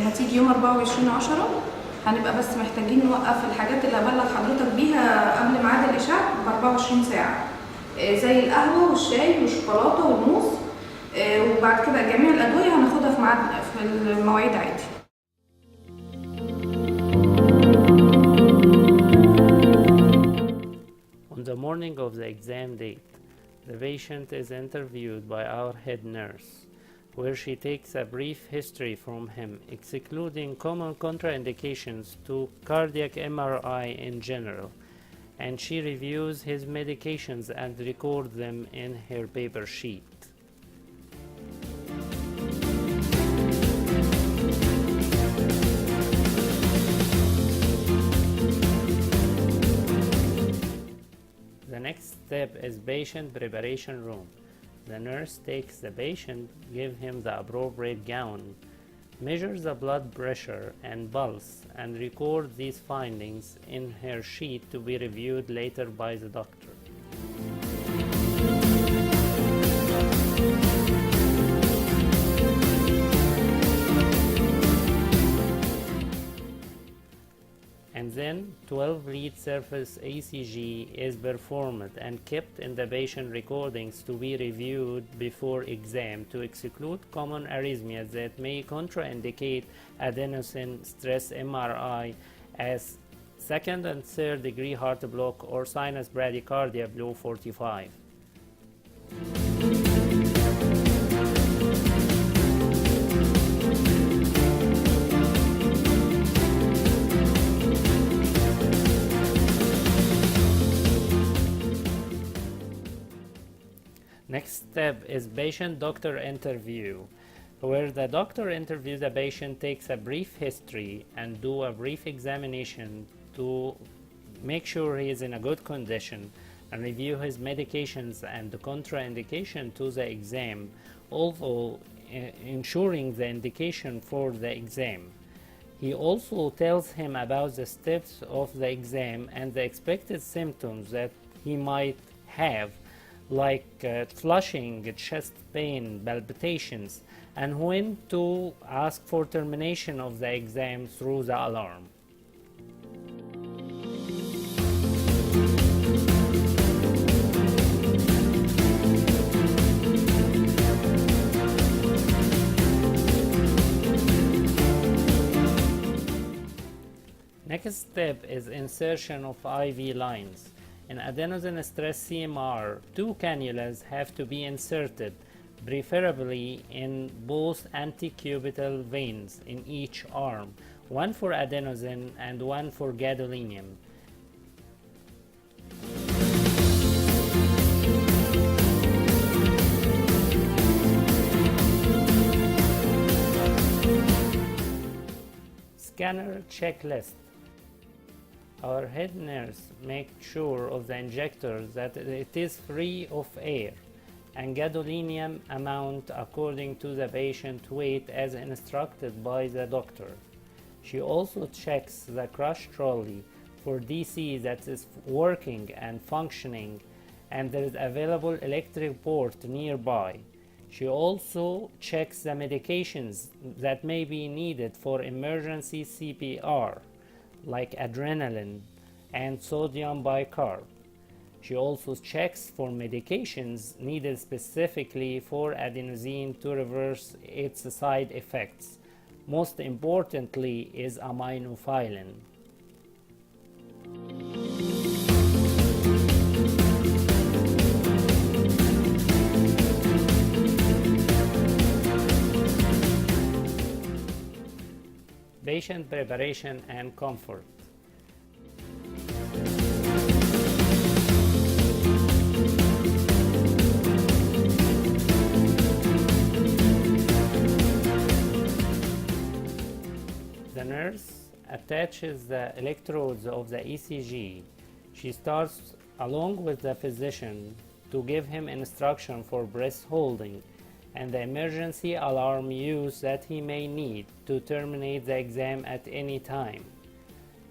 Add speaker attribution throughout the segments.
Speaker 1: هتيجي يوم 24/10. هنبقى بس محتاجين نوقف الحاجات اللي هبلغ حضرتك بيها قبل ميعاد الإشعاع ب24 ساعة، زي القهوة والشاي والشوكولاتة والموز، وبعد كده جميع الأدوية هناخدها في المواعيد عادي.
Speaker 2: On the morning of the exam date, the patient is interviewed by our head nurse, where she takes a brief history from him, excluding common contraindications to cardiac MRI in general, and she reviews his medications and records them in her paper sheet. The next step is patient preparation room. The nurse takes the patient, gives him the appropriate gown, measures the blood pressure and pulse, and records these findings in her sheet to be reviewed later by the doctor. And then 12 lead surface ECG is performed and kept in the patient recordings to be reviewed before exam to exclude common arrhythmias that may contraindicate adenosine stress MRI as second and third degree heart block or sinus bradycardia below 45. Next step is patient-doctor interview, where the doctor interviews the patient, takes a brief history, and do a brief examination to make sure he is in a good condition and review his medications and the contraindication to the exam, although ensuring the indication for the exam. He also tells him about the steps of the exam and the expected symptoms that he might have, like flushing, chest pain, palpitations, and when to ask for termination of the exam through the alarm. Next step is insertion of IV lines. In adenosine stress CMR, 2 cannulas have to be inserted, preferably in both antecubital veins in each arm, one for adenosine and one for gadolinium. Scanner checklist. Our head nurse makes sure of the injector that it is free of air and gadolinium amount according to the patient weight as instructed by the doctor. She also checks the crush trolley for DC that is working and functioning and there is available electric port nearby. She also checks the medications that may be needed for emergency CPR, like adrenaline and sodium bicarb. She also checks for medications needed specifically for adenosine to reverse its side effects. Most importantly is aminophylline. Patient preparation and comfort. The nurse attaches the electrodes of the ECG. She starts along with the physician to give him instruction for breath holding and the emergency alarm use that he may need to terminate the exam at any time.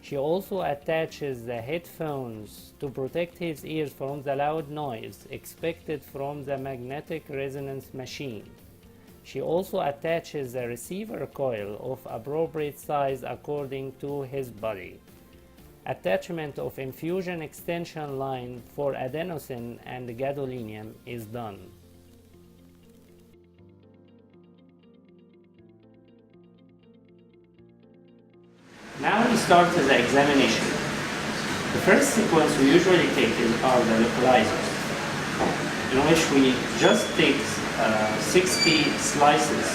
Speaker 2: She also attaches the headphones to protect his ears from the loud noise expected from the magnetic resonance machine. She also attaches the receiver coil of appropriate size according to his body. Attachment of infusion extension line for adenosine and gadolinium is done. Now we start the examination. The first sequence we usually take are the localizers, in which we just take 60 slices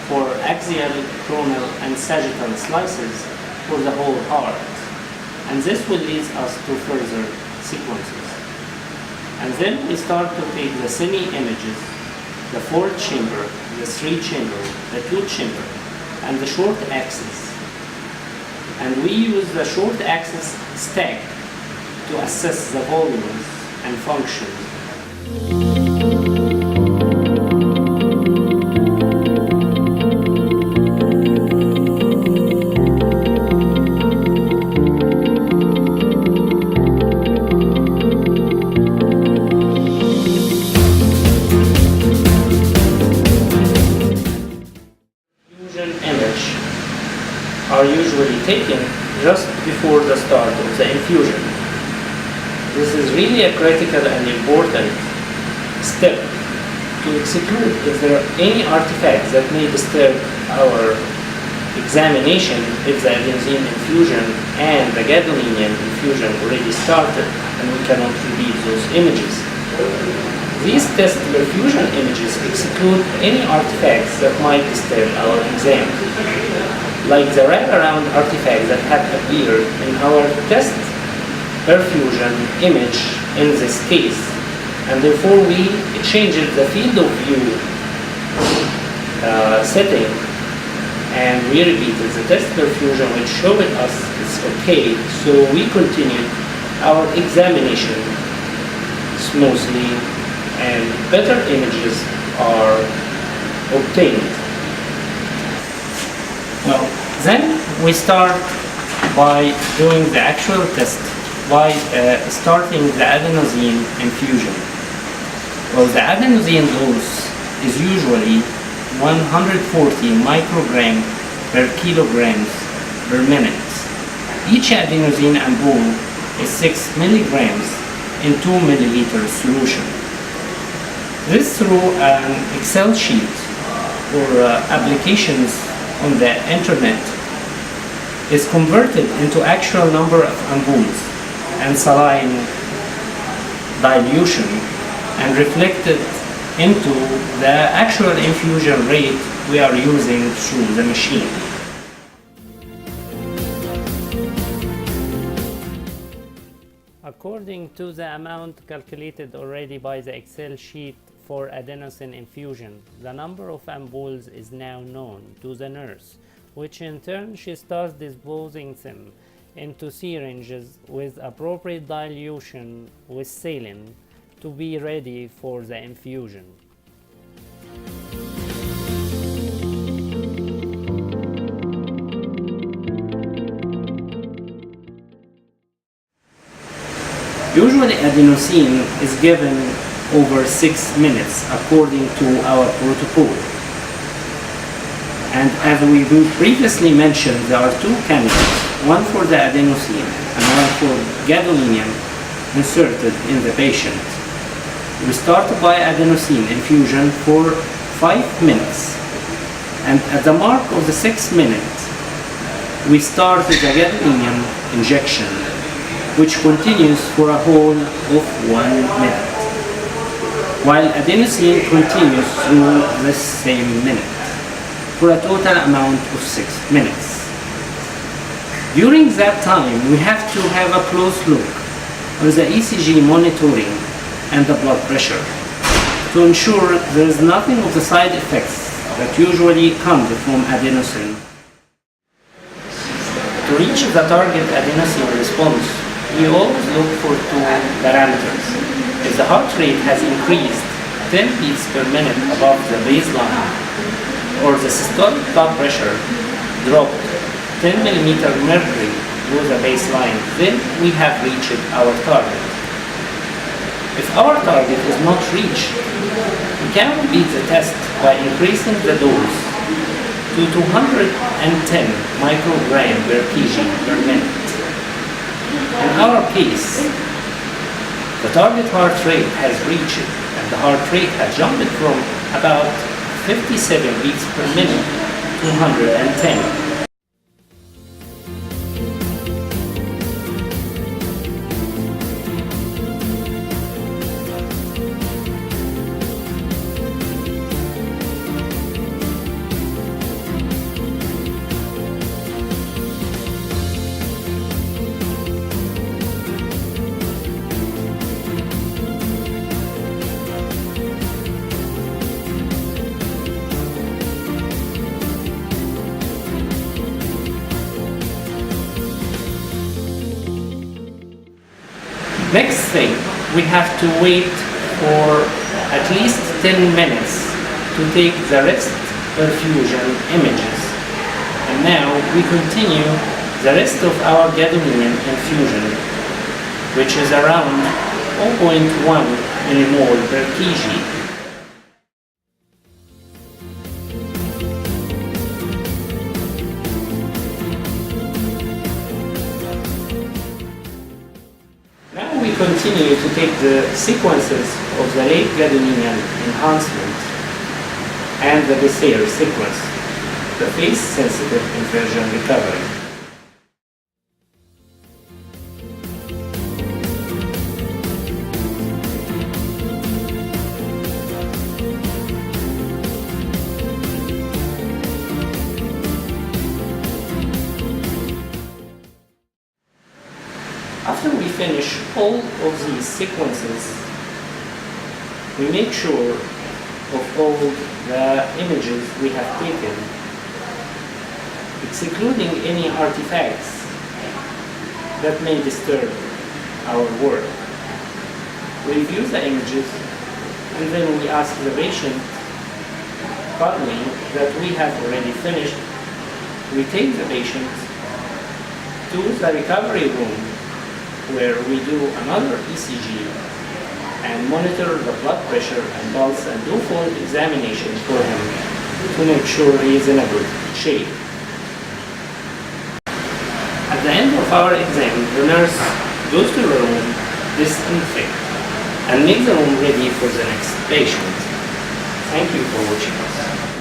Speaker 2: for axial, coronal, and sagittal slices for the whole heart. And this will lead us to further sequences. And then we start to take the semi-images, the 4-chamber, the 3-chamber, the 2-chamber, and the short axis. And we use the short axis stack to assess the volumes and functions. Are usually taken just before the start of the infusion. This is really a critical and important step to exclude if there are any artifacts that may disturb our examination if the adenosine infusion and the gadolinium infusion already started and we cannot read those images. These test perfusion images exclude any artifacts that might disturb our exam, like the wraparound artifacts that have appeared in our test perfusion image in this case. And therefore we changed the field of view setting, and we repeated the test perfusion which showed us it's okay, so we continued our examination smoothly and better images are obtained. Well, then we start by doing the actual test by starting the adenosine infusion. Well, the adenosine dose is usually 140 microgram per kilograms per minute. Each adenosine ampoule is 6 milligrams in 2 milliliter solution. This through an Excel sheet or applications on the internet is converted into actual number of ampoules and saline dilution and reflected into the actual infusion rate we are using through the machine. According to the amount calculated already by the Excel sheet for adenosine infusion, the number of ampoules is now known to the nurse, which in turn she starts disposing them into syringes with appropriate dilution with saline to be ready for the infusion.
Speaker 3: Usually adenosine is given over 6 minutes according to our protocol. And as we previously mentioned, there are two candidates, one for the adenosine and one for gadolinium inserted in the patient. We start by adenosine infusion for 5 minutes, and at the mark of the 6th minute, we start the gadolinium injection, which continues for a whole of 1 minute, while adenosine continues through the same minute, for a total amount of 6 minutes. During that time, we have to have a close look on the ECG monitoring and the blood pressure to ensure there is nothing of the side effects that usually come from adenosine. To reach the target adenosine response, we always look for two parameters. If the heart rate has increased 10 beats per minute above the baseline, or the systolic blood pressure dropped 10 mm mercury below the baseline, then we have reached our target. If our target is not reached, can repeat the test by increasing the dose to 210 microgram per kg per minute. In our case, the target heart rate has reached and the heart rate has jumped from about 57 beats per minute to 110. Next thing, we have to wait for at least 10 minutes to take the rest perfusion images. And now we continue the rest of our gadolinium infusion, which is around 0.1 millimole per kg. Now we continue to take the sequences of the late gadolinium enhancement and the Besair sequence, the phase-sensitive inversion recovery. After we finish all of these sequences, we make sure of all the images we have taken, excluding any artifacts that may disturb our work. We review the images and then we ask the patient calmly that we have already finished. We take the patient to the recovery room where we do another ECG and monitor the blood pressure and pulse and do full examination for him to make sure he is in a good shape. At the end of our exam, the nurse goes to the room, disinfect, and make the room ready for the next patient. Thank you for watching us.